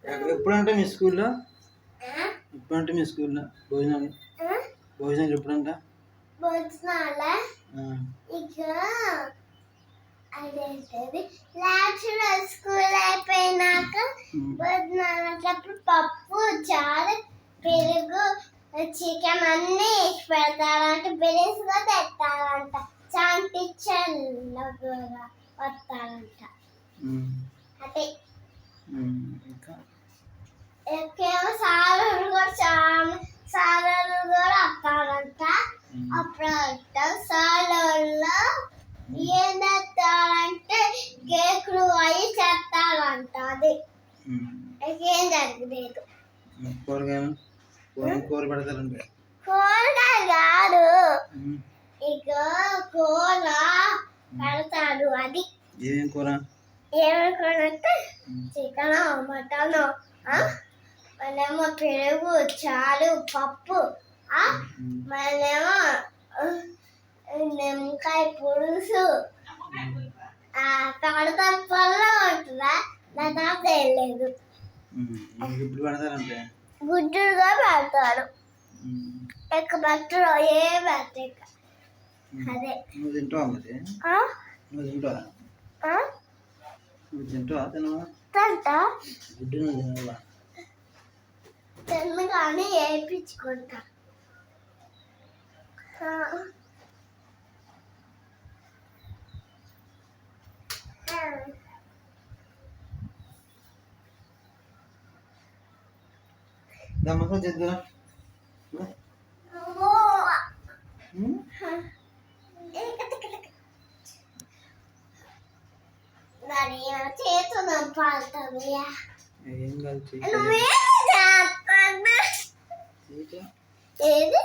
ఎప్పుడంటే మీ స్కూల్లో భోజనాలు ఎప్పుడంట భోజనాలా ఇక అదేంటది నేచురల్ స్కూల్ అయిపోయినాక భోజనాలప్పుడు పప్పు చారు పెరుగు చికెన్ అన్నీ వేసి పెడతారంట బిర్యానీస్ కూడా తెస్తారంట చాలా టీచర్లు కూడా వస్తారంట అదే ఇంకేమో సార్లు కూడా వస్తారంట అప్పుడు సార్లు ఏం తెస్తారంటే కేకులు అవి చేస్తారంట అది ఇంకేం జరగలేదు కూర పెడతారండి కూరగాయ కాదు ఇక కూర పెడతారు అది ఏమేం కూర అంటే చికెన్ మటన్ మళ్ళేమో పెరుగు చారు పప్పు మళ్ళేమో నిమ్మకాయ పులుసు కడతప్పల్లో ఉంటుందా నా తాత వెళ్ళలేదు ఇప్పుడు పెడతారంటే గుడ్డుగా పెడతారు ఇక బట్టలు ఏ పెడతాయి అదే నువ్వు తింటావా మరి నువ్వు తింటావా తినవా గుడ్డు నువ్వు తినవా తిన్న కానీ వేయించుకుంటా మసాజ్ చేద్దా చేస్తున్నాం పాల్తామయ్యా ఏం కాదు ఏది